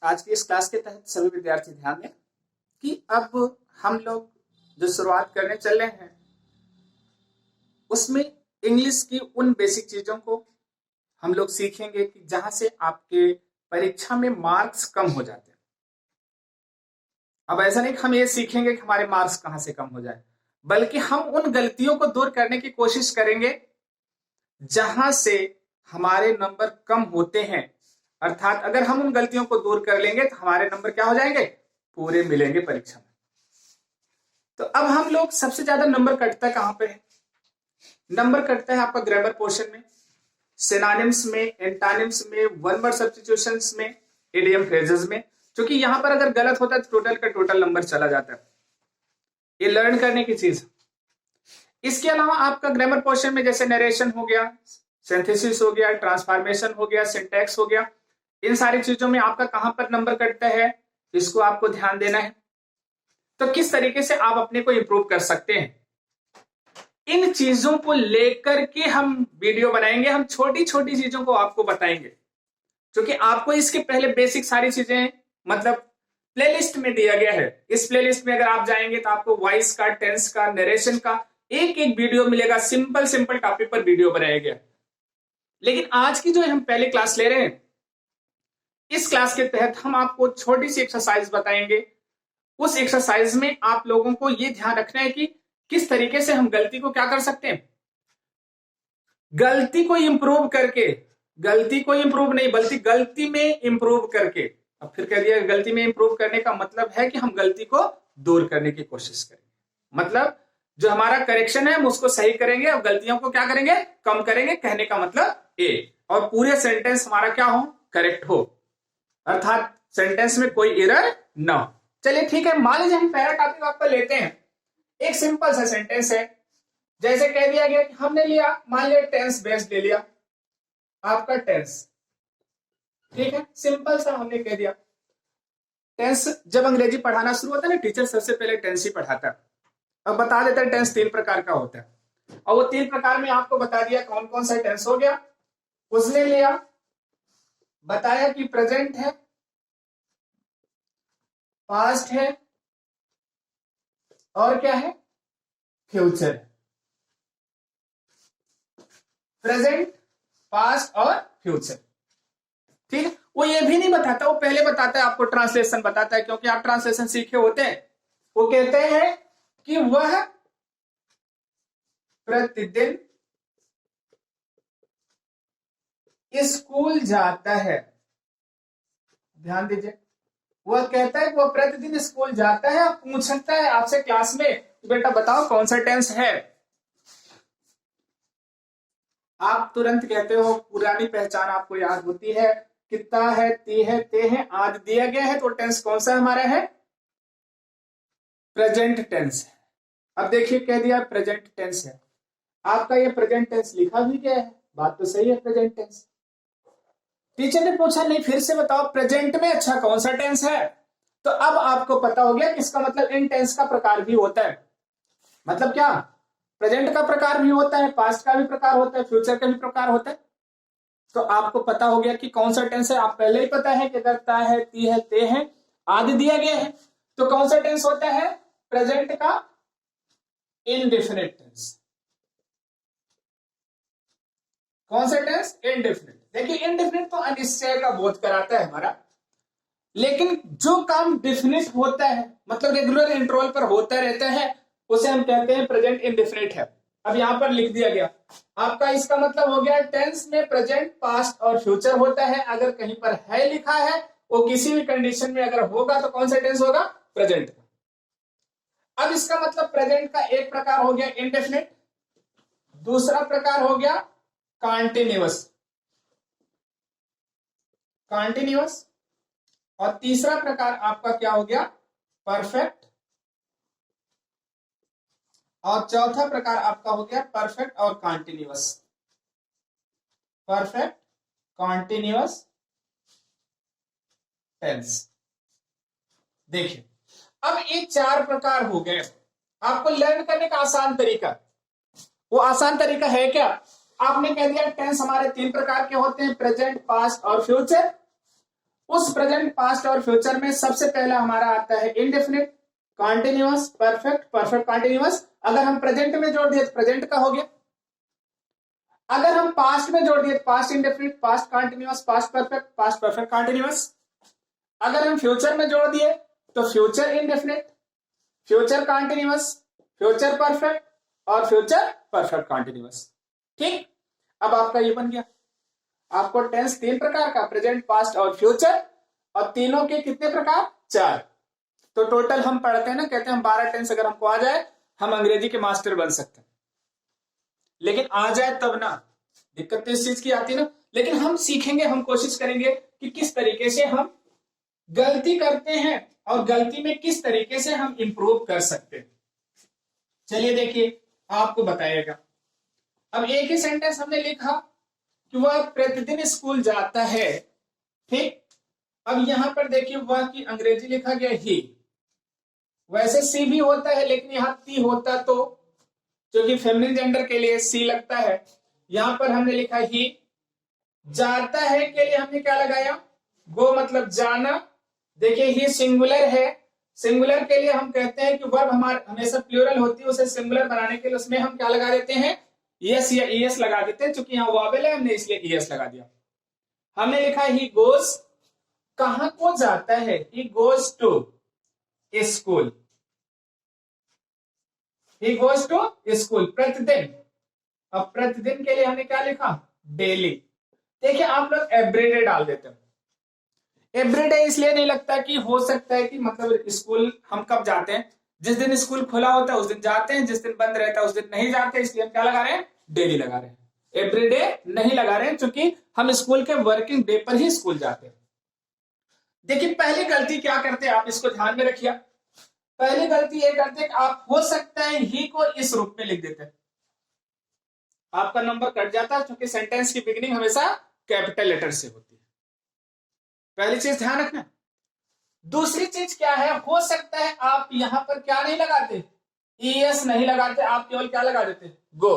आज की इस क्लास के तहत सभी विद्यार्थी ध्यान दें कि अब हम लोग जो शुरुआत करने चल रहे हैं उसमें इंग्लिश की उन बेसिक चीजों को हम लोग सीखेंगे कि जहां से आपके परीक्षा में मार्क्स कम हो जाते हैं। अब ऐसा नहीं कि हम ये सीखेंगे कि हमारे मार्क्स कहां से कम हो जाए, बल्कि हम उन गलतियों को दूर करने की कोशिश करेंगे जहां से हमारे नंबर कम होते हैं। अर्थात अगर हम उन गलतियों को दूर कर लेंगे तो हमारे नंबर क्या हो जाएंगे, पूरे मिलेंगे परीक्षा में। तो अब हम लोग सबसे ज्यादा नंबर कटता है कहां पे है? नंबर कटता है आपका ग्रामर पोर्शन में, सिनोनिम्स में, एंटोनिम्स में, वन वर्ड सब्स्टिट्यूशंस में, इडियम फ्रेजेस में। क्योंकि यहां पर अगर गलत होता है तो टोटल का टोटल नंबर चला जाता है। ये लर्न करने की चीज। इसके अलावा आपका ग्रामर पोर्शन में जैसे नरेशन हो गया, सिंथेसिस हो गया, ट्रांसफॉर्मेशन हो गया, सिंटैक्स हो गया, इन सारी चीजों में आपका कहां पर नंबर कटता है, इसको आपको ध्यान देना है। तो किस तरीके से आप अपने को इंप्रूव कर सकते हैं, इन चीजों को लेकर के हम वीडियो बनाएंगे। हम छोटी छोटी चीजों को आपको बताएंगे, क्योंकि आपको इसके पहले बेसिक सारी चीजें मतलब प्लेलिस्ट में दिया गया है। इस प्लेलिस्ट में अगर आप जाएंगे तो आपको वॉइस का, टेंस का, नरेशन का एक एक वीडियो मिलेगा। सिंपल सिंपल टॉपिक पर वीडियो बनाया गया। लेकिन आज की जो हम पहले क्लास ले रहे हैं, इस क्लास के तहत हम आपको छोटी सी एक्सरसाइज बताएंगे। उस एक्सरसाइज में आप लोगों को यह ध्यान रखना है कि किस तरीके से हम गलती को क्या कर सकते हैं, गलती को इंप्रूव करके, गलती को इंप्रूव नहीं बल्कि गलती में इंप्रूव करके। अब फिर कह दिया, गलती में इंप्रूव करने का मतलब है कि हम गलती को दूर करने की कोशिश करेंगे। मतलब जो हमारा करेक्शन है हम उसको सही करेंगे और गलतियों को क्या करेंगे, कम करेंगे। कहने का मतलब ए, और पूरे सेंटेंस हमारा क्या हो, करेक्ट हो, अर्थात सेंटेंस में कोई एरर ना हो। चलिए ठीक है, मान लीजिए हम पहला टॉपिक आपका लेते हैं। एक सिंपल सा सेंटेंस है, जैसे कह दिया गया कि हमने लिया, मान लिया टेंस बेस्ड ले लिया आपका टेंस, ठीक है, सिंपल सा हमने कह दिया। टेंस जब अंग्रेजी पढ़ाना शुरू होता है ना, टीचर सबसे पहले टेंस ही पढ़ाता है। अब बता देता है टेंस 3 प्रकार का होता है, और वो 3 प्रकार में आपको बता दिया कौन कौन सा टेंस हो गया। उसने लिया, बताया कि प्रेजेंट है, पास्ट है, और क्या है, फ्यूचर। प्रेजेंट, पास्ट और फ्यूचर, ठीक है। वो ये भी नहीं बताता, वो पहले बताता है, आपको ट्रांसलेशन बताता है, क्योंकि आप ट्रांसलेशन सीखे होते हैं। वो कहते हैं कि वह प्रतिदिन स्कूल जाता है। ध्यान दीजिए, वह कहता है कि वह प्रतिदिन स्कूल जाता है और पूछता है आपसे क्लास में, बेटा बताओ कौन सा टेंस है। आप तुरंत कहते हो, पुरानी पहचान आपको याद होती है, कितना है, ती है, ते है, आज दिया गया है, तो टेंस कौन सा हमारा है, प्रेजेंट टेंस है। अब देखिए कह दिया प्रेजेंट टेंस है, आपका ये प्रेजेंट टेंस लिखा भी गया है, बात तो सही है, प्रेजेंट टेंस। टीचर ने पूछा नहीं, फिर से बताओ प्रेजेंट में अच्छा कौन सा टेंस है। तो अब आपको पता हो गया कि इसका मतलब इन टेंस का प्रकार भी होता है। मतलब क्या, प्रेजेंट का प्रकार भी होता है, पास्ट का भी प्रकार होता है, फ्यूचर का भी प्रकार होता है। तो आपको पता हो गया कि कौन सा टेंस है। आप पहले ही पता है कि करता है, ती है, ते है, आदि दिया गया है, तो कौन सा टेंस होता है, प्रेजेंट का इनडेफिनिट टेंस। कौन सा टेंस, इनडेफिनिट। देखिए इनडेफिनिट तो अनिश्चय का बोध कराता है हमारा, लेकिन जो काम डेफिनिट होता है, मतलब रेगुलर इंटरवल पर होता रहता है, उसे हम कहते हैं प्रेजेंट इनडेफिनिट है। अब यहां पर लिख दिया गया आपका, इसका मतलब हो गया टेंस में प्रेजेंट, पास्ट और फ्यूचर होता है। अगर कहीं पर है लिखा है, वो किसी भी कंडीशन में अगर होगा तो कौन सा टेंस होगा, प्रेजेंट का। अब इसका मतलब प्रेजेंट का एक प्रकार हो गया इनडेफिनिट, दूसरा प्रकार हो गया कॉन्टिन्यूअस, कॉन्टिन्यूअस, और तीसरा प्रकार आपका क्या हो गया, परफेक्ट, और चौथा प्रकार आपका हो गया परफेक्ट और कॉन्टिन्यूअस। Perfect, continuous tense. देखिए अब ये 4 प्रकार हो गए। आपको लर्न करने का आसान तरीका, वो आसान तरीका है क्या, आपने कह दिया टेंस हमारे 3 प्रकार के होते हैं, प्रेजेंट, पास्ट और फ्यूचर। उस प्रेजेंट, पास्ट और फ्यूचर में सबसे पहला हमारा आता है indefinite, continuous, perfect, perfect continuous. अगर हम प्रेजेंट में जोड़ दिए तो प्रेजेंट का हो गया, अगर हम पास्ट में जोड़ दिए तो past indefinite, past continuous, past perfect, past perfect continuous. अगर हम फ्यूचर में जोड़ दिए तो future indefinite, future continuous, future perfect और फ्यूचर परफेक्ट कॉन्टिन्यूअस। ठीक, अब आपका ये बन गया। आपको टेंस 3 प्रकार का, प्रेजेंट, पास्ट और फ्यूचर, और तीनों के कितने प्रकार? 4। तो टोटल हम पढ़ते हैं ना, कहते हैं हम 12 टेंस अगर हमको आ जाए हम अंग्रेजी के मास्टर बन सकते हैं। लेकिन आ जाए तब ना, दिक्कत तो इस चीज की आती है ना। लेकिन हम सीखेंगे, हम कोशिश करेंगे कि किस तरीके से हम गलती करते हैं और गलती में किस तरीके से हम इंप्रूव कर सकते हैं। चलिए देखिए, आपको बताइएगा। अब एक ही सेंटेंस हमने लिखा कि वह प्रतिदिन स्कूल जाता है, ठीक। अब यहां पर देखिए वह की अंग्रेजी लिखा गया ही, वैसे सी भी होता है लेकिन यहां ती होता तो, क्योंकि फेमिनिन जेंडर के लिए सी लगता है। यहां पर हमने लिखा ही। जाता है के लिए हमने क्या लगाया? गो, मतलब जाना। देखिए ही सिंगुलर है, सिंगुलर के लिए हम कहते हैं कि वर्ब हमारे हमेशा प्लूरल होती है, उसे सिंगुलर बनाने के लिए उसमें हम क्या लगा देते हैं? यस या ईएस लगा देते हैं। चूंकि यहाँ वावेल है हमने इसलिए ईएस लगा दिया। हमने लिखा ही गोज, कहां को जाता है? He goes to school, he goes to school, प्रतिदिन। अब प्रतिदिन के लिए हमने क्या लिखा? डेली। देखिए आप लोग एवरीडे डाल देते हैं। एवरीडे इसलिए नहीं लगता कि हो सकता है कि मतलब स्कूल हम कब जाते हैं, जिस दिन स्कूल खुला होता है उस दिन जाते हैं, जिस दिन बंद रहता है उस दिन नहीं जाते, इसलिए हम क्या लगा रहे हैं? डेली लगा रहे हैं, एवरीडे नहीं लगा रहे हैं, क्योंकि हम स्कूल के वर्किंग डे पर ही स्कूल जाते हैं। देखिए पहली गलती क्या करते हैं आप, इसको ध्यान में रखिए। पहली गलती ये करते हैं कि आप हो सकता है ही को इस रूप में लिख देते हैं, आपका नंबर कट जाता है, क्योंकि सेंटेंस की बिगिनिंग हमेशा कैपिटल लेटर से होती है। पहली चीज ध्यान रखना। दूसरी चीज क्या है, हो सकता है आप यहां पर क्या नहीं लगाते? ईएस नहीं लगाते, आप केवल क्या लगा देते? गो।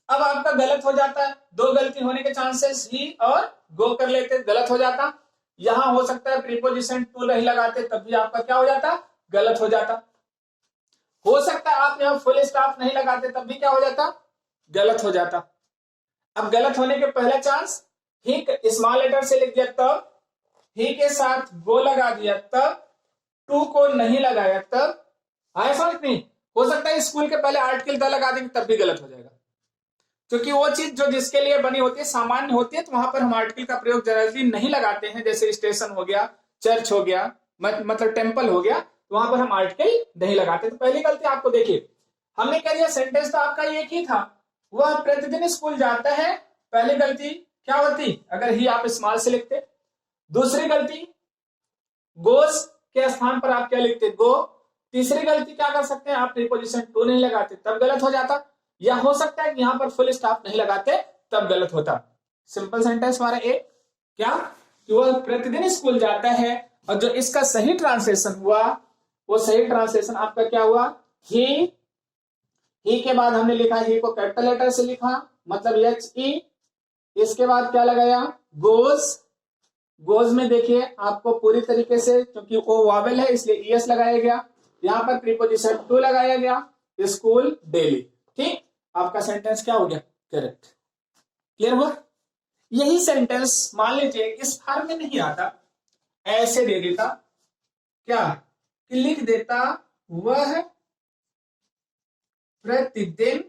अब आपका गलत हो जाता है, 2 गलती होने के चांसेस, ही और गो कर लेते, गलत हो जाता। यहां हो सकता है प्रीपोजिशन टू नहीं लगाते, तब भी आपका क्या हो जाता? गलत हो जाता। हो सकता है आप यहां फुल स्टॉप नहीं लगाते, तब भी क्या हो जाता? गलत हो जाता। अब गलत होने के पहला चांस, ही स्मॉल लेटर से लिख दिया तब, ही के साथ गो लगा दिया तब, टू को नहीं लगाया तब, आया समझ नहीं? हो सकता है स्कूल के पहले आर्टिकल द लगा देंगे तब भी गलत हो जाएगा, क्योंकि वो चीज जो जिसके लिए बनी होती है, सामान्य होती है, तो वहां पर हम आर्टिकल का प्रयोग जनरली नहीं लगाते हैं। जैसे स्टेशन हो गया, चर्च हो गया, मतलब टेम्पल हो गया, तो वहां पर हम आर्टिकल नहीं लगाते। तो पहली गलती आपको देखिए, हमने कह दिया सेंटेंस तो आपका एक ही था, वह प्रतिदिन स्कूल जाता है। पहली गलती क्या होती अगर ही आप स्मॉल से लिखते? दूसरी गलती, गोस के स्थान पर आप क्या लिखते? गो। तीसरी गलती क्या कर सकते हैं आप? प्रीपोजिशन टू नहीं लगाते, तब गलत हो जाता। या हो सकता है कि यहां पर फुल स्टॉप नहीं लगाते, तब गलत होता। सिंपल सेंटेंस हमारा एक क्या, कि वह प्रतिदिन स्कूल जाता है, और जो इसका सही ट्रांसलेशन हुआ, वो सही ट्रांसलेशन आपका क्या हुआ? ही के बाद हमने लिखा, ही को कैपिटल लेटर से लिखा, मतलब HE। इसके बाद क्या लगाया? गोज। गोज में देखिए आपको पूरी तरीके से, क्योंकि वो वावेल है इसलिए ईएस लगाया गया, यहां पर प्रीपोजिशन टू लगाया गया, स्कूल डेली। ठीक, आपका सेंटेंस क्या हो गया? करेक्ट। क्लियर हुआ? यही सेंटेंस मान लीजिए इस फॉर्म में नहीं आता, ऐसे दे देता, क्या कि लिख देता वह प्रतिदिन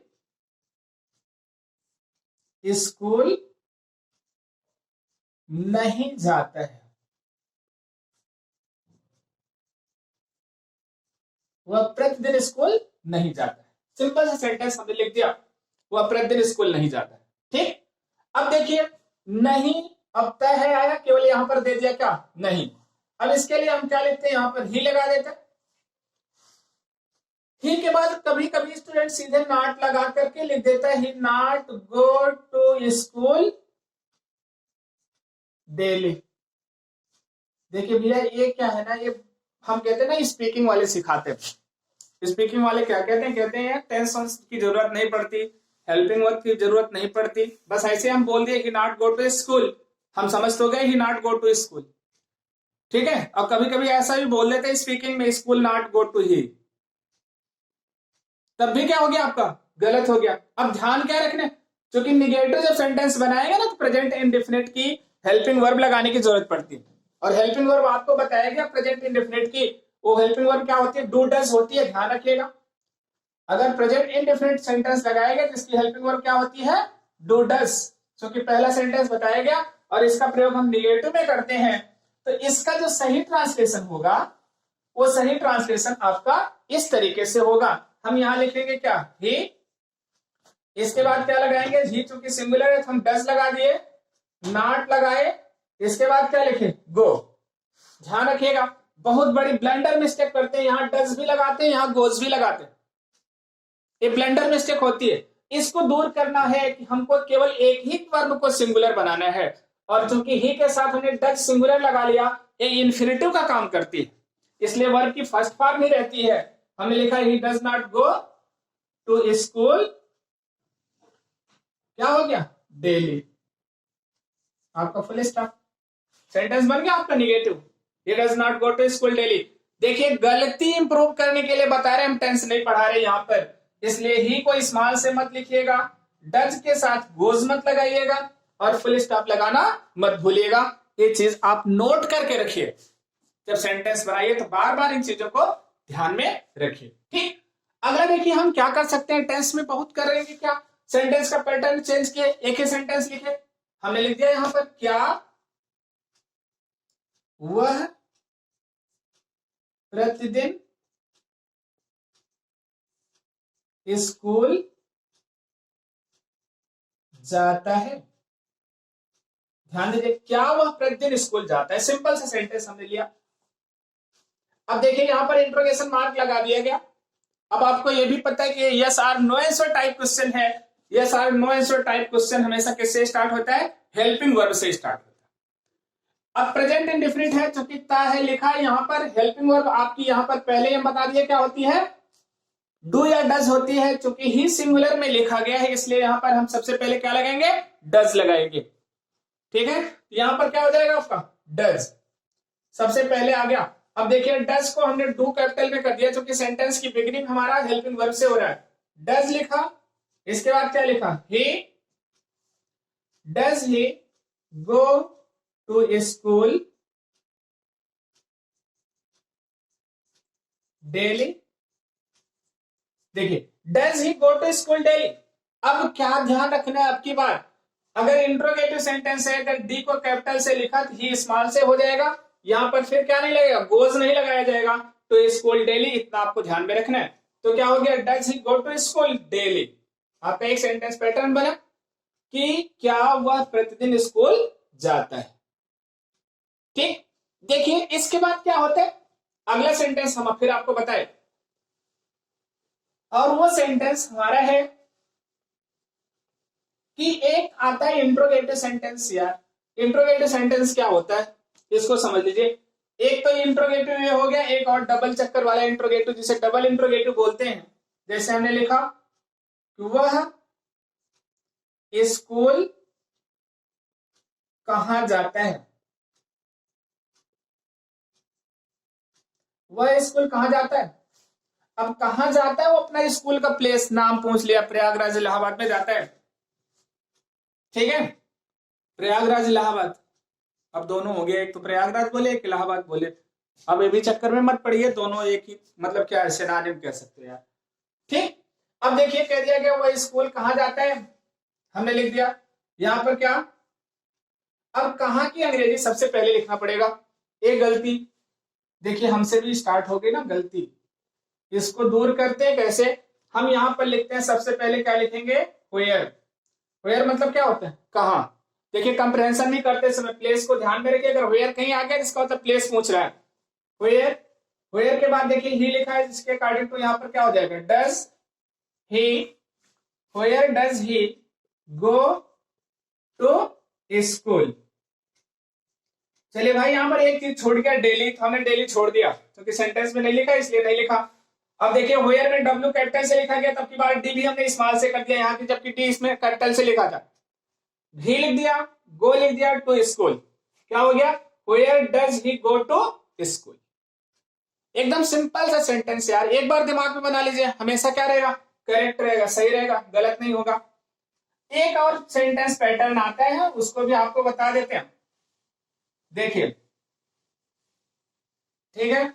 स्कूल नहीं जाता है, वह प्रतिदिन स्कूल नहीं जाता है। सिंपल सा सेंटेंस हमने लिख दिया, वह प्रतिदिन स्कूल नहीं जाता है। ठीक, अब देखिए नहीं, अब तय है आया, केवल यहां पर दे दिया क्या? नहीं। अब इसके लिए हम क्या लिखते हैं? यहां पर ही लगा देते हैं। ही के बाद कभी कभी स्टूडेंट सीधे नॉट लगा करके लिख देता है, he not go to school daily. देखिए भैया ये क्या है ना, ये हम कहते हैं ना स्पीकिंग वाले सिखाते हैं। स्पीकिंग वाले क्या कहते हैं? कहते हैं टेंस की जरूरत नहीं पड़ती, हेल्पिंग वर्ब की जरूरत नहीं पड़ती, बस ऐसे हम बोल दिए कि नॉट गो टू स्कूल, हम समझ तो गए ही नॉट गो टू स्कूल, ठीक है। और कभी कभी ऐसा भी बोल देते हैं स्पीकिंग में, स्कूल नॉट गो टू ही, तब भी क्या हो गया आपका, गलत हो गया। अब ध्यान क्या रखने, क्योंकि निगेटिव जब सेंटेंस बनाएगा ना तो प्रेजेंट इंडेफिनिट की हेल्पिंग वर्ब लगाने की जरूरत पड़ती है। और हेल्पिंग वर्ब आपको बताया गया प्रेजेंट इंडेफिनिट की, वो हेल्पिंग वर्ब क्या होती है, डू डज होती है, ध्यान रखिएगा। अगर प्रेजेंट इंडेफिनिट सेंटेंस लगाएगा तो इसकी हेल्पिंग वर्ब क्या होती है, डू डज, क्योंकि पहला सेंटेंस बताया गया और इसका प्रयोग हम निगेटिव में करते हैं। तो इसका जो सही ट्रांसलेशन होगा, वो सही ट्रांसलेशन आपका इस तरीके से होगा। हम यहां लिखेंगे क्या, ही, इसके बाद क्या लगाएंगे, ही चूंकि सिंगुलर है तो हम डज लगा दिए, नॉट लगाए, इसके बाद क्या लिखे, गो। ध्यान रखिएगा, बहुत बड़ी ब्लंडर मिस्टेक करते हैं, यहां डज भी लगाते हैं, यहां गोज भी लगाते हैं, ये ब्लंडर मिस्टेक होती है। इसको दूर करना है कि हमको केवल एक ही वर्ब को सिंगुलर बनाना है, और चूंकि ही के साथ हमने डज सिंगुलर लगा लिया, ये इन्फिनिटिव का काम करती है, इसलिए वर्ब की फर्स्ट फॉर्म ही रहती है। हमने लिखा he does not go to school, क्या हो गया, डेली, आपका फुल स्टॉप, सेंटेंस बन गया आपका negative, he does not go to school daily. देखिए गलती इंप्रूव करने के लिए बता रहे, हम टेंस नहीं पढ़ा रहे यहां पर, इसलिए ही को स्मॉल से मत लिखिएगा, डज के साथ गोज मत लगाइएगा, और फुल स्टॉप लगाना मत भूलिएगा। ये चीज आप नोट करके रखिए, जब सेंटेंस बनाइए तो बार बार इन चीजों को ध्यान में रखिए, ठीक। अगला देखिए हम क्या कर सकते हैं, टेंस में बहुत कर रहे हैं, क्या सेंटेंस का पैटर्न चेंज किए, एक ही सेंटेंस लिखे, हमने लिख दिया यहां पर, क्या वह प्रतिदिन स्कूल जाता है। ध्यान दीजिए, क्या वह प्रतिदिन स्कूल जाता है, सिंपल सा सेंटेंस हमने लिया। अब देखिए यहां पर इंट्रोगेशन मार्क लगा दिया गया। अब आपको यह भी पता है कि yes or no answer type question है, yes or no answer type question हमेशा किससे स्टार्ट होता है, हेल्पिंग वर्ब से स्टार्ट होता है। अब प्रेजेंट इंडेफिनिट है, चूंकि ता है लिखा है यहां पर, हेल्पिंग वर्ब आपकी यहां पर पहले हम बता दिए क्या होती है, डू या डज होती है। चूंकि ही सिंगुलर में लिखा गया है इसलिए यहां पर हम सबसे पहले क्या लगाएंगे, डज लगाएंगे, ठीक है। यहां पर क्या हो जाएगा आपका, डज सबसे पहले आ गया। अब देखिए डज को हमने डू कैपिटल में कर दिया, क्योंकि सेंटेंस की बिगिनिंग हमारा हेल्पिंग वर्ब से हो रहा है। डज लिखा, इसके बाद क्या लिखा, he, does he go to school daily. देखिए does he go to school daily. अब क्या ध्यान रखना है आपकी बात, अगर इंट्रोगेटिव सेंटेंस है, अगर डी को कैपिटल से लिखा तो ही स्मॉल से हो जाएगा, यहां पर फिर क्या नहीं लगेगा, गोज नहीं लगाया जाएगा, तो स्कूल डेली, इतना आपको ध्यान में रखना है। तो क्या हो गया, does he go to school daily, आपका एक सेंटेंस पैटर्न बना कि क्या वह प्रतिदिन स्कूल जाता है, ठीक। देखिए इसके बाद क्या होता है, अगला सेंटेंस हम फिर आपको बताए, और वो सेंटेंस हमारा है कि एक आता है इंट्रोगेटिव सेंटेंस। यार इंट्रोगेटिव सेंटेंस क्या होता है, इसको समझ लीजिए। एक तो इंट्रोगेटिव ये हो गया, एक और डबल चक्कर वाला इंट्रोगेटिव, जिसे डबल इंट्रोगेटिव बोलते हैं। जैसे हमने लिखा कि वह स्कूल कहां जाता है, वह स्कूल कहां जाता है। अब कहां जाता है, वो अपना स्कूल का प्लेस नाम पूछ लिया, प्रयागराज इलाहाबाद में जाता है, ठीक है, प्रयागराज इलाहाबाद। अब दोनों हो गए, एक तो प्रयागराज बोले, एक इलाहाबाद बोले। अब ये भी चक्कर में मत पड़िए, दोनों एक ही मतलब क्या है, सिनोनिम कह सकते हैं यार, ठीक। अब देखिए कह दिया गया वो स्कूल कहां जाता है, हमने लिख दिया यहां पर क्या। अब कहां की अंग्रेजी सबसे पहले लिखना पड़ेगा, एक गलती देखिए हमसे भी स्टार्ट हो गई ना गलती, इसको दूर करते हैं कैसे, हम यहां पर लिखते हैं सबसे पहले क्या लिखेंगे, वेयर। वेयर मतलब क्या होता है, कहां। देखिए कंप्रहेंशन नहीं करते समय प्लेस को ध्यान में रखिए, अगर वेयर कहीं आ गया इसका मतलब प्लेस पूछ रहा है, वेयर। वेयर के बाद देखिए ही लिखा है, जिसके अकॉर्डिंग टू यहां पर क्या हो जाएगा, does he, where does he go to school. चलिए भाई यहां पर एक चीज छोड़ गया, डेली, तो हमने डेली छोड़ दिया क्योंकि सेंटेंस में नहीं लिखा इसलिए नहीं लिखा। अब देखिए वेयर में डब्ल्यू कैपिटल से लिखा गया, तब की बार डी भी हमने स्मॉल से कर दिया यहाँ की, जबकि डी इसमें कैपिटल से लिखा था। भी लिख दिया, गो लिख दिया टू स्कूल, क्या हो गया where does he go to school. एकदम सिंपल सा सेंटेंस यार, एक बार दिमाग में बना लीजिए, हमेशा क्या रहेगा करेक्ट रहेगा, सही रहेगा, गलत नहीं होगा। एक और सेंटेंस पैटर्न आता है, उसको भी आपको बता देते हैं, देखिए ठीक है।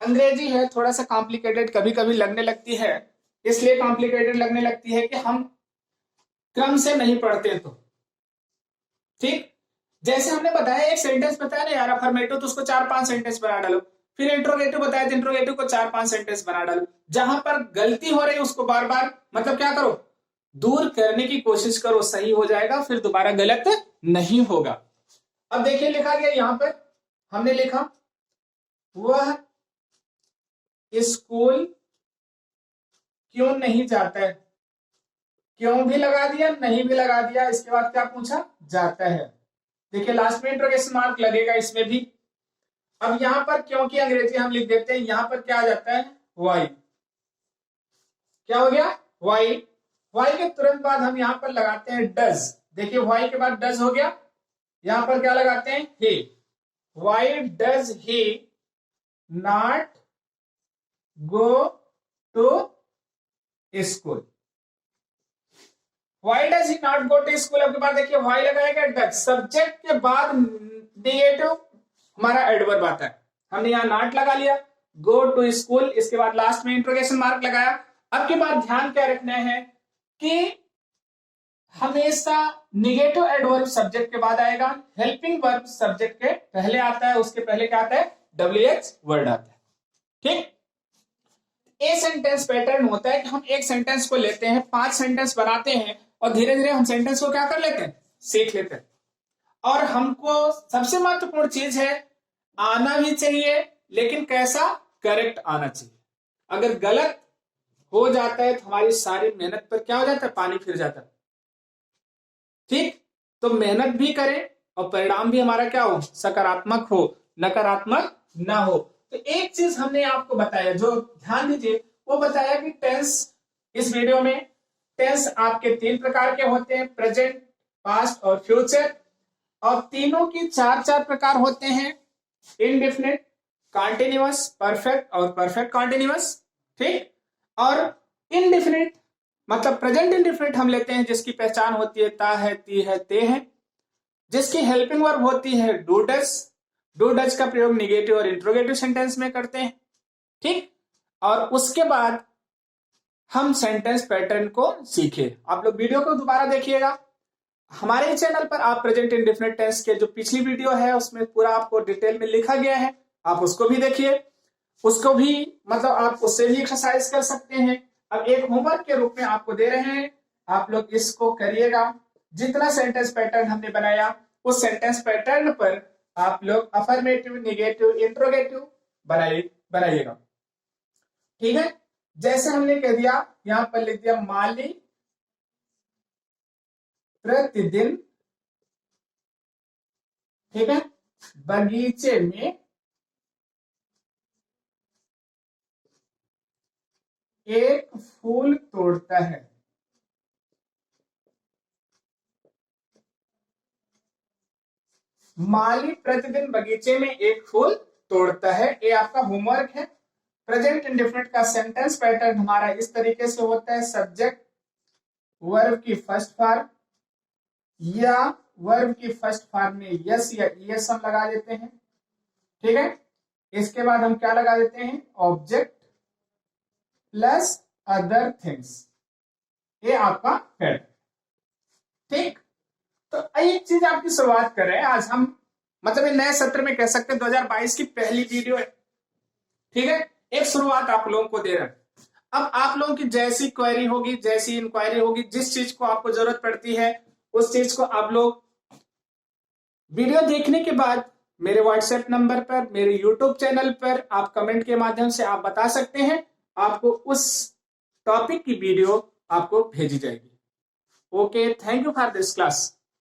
अंग्रेजी है थोड़ा सा कॉम्प्लिकेटेड कभी कभी लगने लगती है, इसलिए कॉम्प्लिकेटेड लगने लगती है कि हम क्रम से नहीं पढ़ते तो ठीक। जैसे हमने बताया एक सेंटेंस बताया ना यार अफर्मेटिव, तो उसको 4-5 सेंटेंस बना डालो, फिर इंट्रोगेटिव बताया तो इंट्रोगेटिव को 4-5 सेंटेंस बना डालो। जहां पर गलती हो रही है उसको बार बार मतलब क्या करो दूर करने की कोशिश करो, सही हो जाएगा, फिर दोबारा गलत नहीं होगा। अब देखिए लिखा गया यहां पर, हमने लिखा वह स्कूल क्यों नहीं जाता है, क्यों भी लगा दिया नहीं भी लगा दिया, इसके बाद क्या पूछा जाता है। देखिए लास्ट में इंट्रोगेशन मार्क लगेगा इसमें भी। अब यहां पर क्योंकि अंग्रेजी हम लिख देते हैं, यहां पर क्या आ जाता है वाई, क्या हो गया वाई। वाई के तुरंत बाद हम यहां पर लगाते हैं डज, देखिए वाई के बाद डज हो गया, यहां पर क्या लगाते हैं he, why does he not go to school, why does he not go to school. आपके पास देखिए वाई लगाएगा डज, सब्जेक्ट के बाद नेगेटिव हमारा एडवर्ब आता है, हमने यहां नॉट लगा लिया, गो टू स्कूल, इसके बाद लास्ट में इंट्रोगेशन मार्क लगाया। अब के बाद ध्यान क्या रखना है कि हमेशा नेगेटिव एडवर्ब सब्जेक्ट के बाद आएगा, हेल्पिंग वर्ब सब्जेक्ट के पहले आता है, उसके पहले क्या आता है WH वर्ड आता है ठीक। ए सेंटेंस पैटर्न होता है कि हम एक सेंटेंस को लेते हैं, 5 सेंटेंस बनाते हैं और धीरे धीरे हम सेंटेंस को क्या कर लेते हैं सीख लेते हैं। और हमको सबसे महत्वपूर्ण चीज है आना भी चाहिए, लेकिन कैसा करेक्ट आना चाहिए। अगर गलत हो जाता है तो हमारी सारी मेहनत पर क्या हो जाता है पानी फिर जाता है ठीक। तो मेहनत भी करें और परिणाम भी हमारा क्या हो सकारात्मक हो, नकारात्मक ना हो। तो एक चीज हमने आपको बताया जो ध्यान दीजिए, वो बताया कि टेंस, इस वीडियो में टेंस आपके 3 प्रकार के होते हैं, प्रेजेंट, पास्ट और फ्यूचर, और तीनों की 4 प्रकार होते हैं, इनडेफिनिट, कॉन्टिन्यूअस, परफेक्ट और परफेक्ट कॉन्टिन्यूअस ठीक। और इनडेफिनिट मतलब प्रेजेंट इनडेफिनिट हम लेते हैं जिसकी पहचान होती है ता है, ती है, ते है, जिसकी हेल्पिंग वर्ब होती है डू डज, डू डज का प्रयोग निगेटिव और इंट्रोगेटिव सेंटेंस में करते हैं ठीक। और उसके बाद हम सेंटेंस पैटर्न को सीखे। आप लोग वीडियो को दोबारा देखिएगा, हमारे चैनल पर आप प्रेजेंट इंडेफिनिट टेंस के जो पिछली वीडियो है उसमें पूरा आपको डिटेल में लिखा गया है, आप उसको भी देखिए, उसको भी मतलब आप उससे भी एक्सरसाइज कर सकते हैं। अब एक होमवर्क के रूप में आपको दे रहे हैं, आप लोग इसको करिएगा, जितना सेंटेंस पैटर्न हमने बनाया उस सेंटेंस पैटर्न पर आप लोग अफर्मेटिव, नेगेटिव, इंट्रोगेटिव बनाइएगा ठीक है। जैसे हमने कह दिया यहां पर लिख दिया माली प्रतिदिन ठीक है बगीचे में एक फूल तोड़ता है, माली प्रतिदिन बगीचे में एक फूल तोड़ता है। ये आपका होमवर्क है। प्रेजेंट इंडेफिनिट का सेंटेंस पैटर्न हमारा इस तरीके से होता है, सब्जेक्ट वर्ब की फर्स्ट फॉर्म या वर्ब की फर्स्ट फॉर्म में यस या ईएस हम लगा देते हैं ठीक है। इसके बाद हम क्या लगा देते हैं ऑब्जेक्ट प्लस अदर थिंग्स, ये आपका पैटर्न ठीक। तो एक चीज आपकी शुरुआत कर रहे हैं आज हम, मतलब नए सत्र में कह सकते हैं 2022 की पहली वीडियो है ठीक है, एक शुरुआत आप लोगों को दे रहे हैं। अब आप लोगों की जैसी क्वेरी होगी, जैसी इंक्वायरी होगी, जिस चीज को आपको जरूरत पड़ती है उस चीज को आप लोग वीडियो देखने के बाद मेरे व्हाट्सएप नंबर पर, मेरे यूट्यूब चैनल पर आप कमेंट के माध्यम से आप बता सकते हैं, आपको उस टॉपिक की वीडियो आपको भेजी जाएगी। Okay, thank you for this class.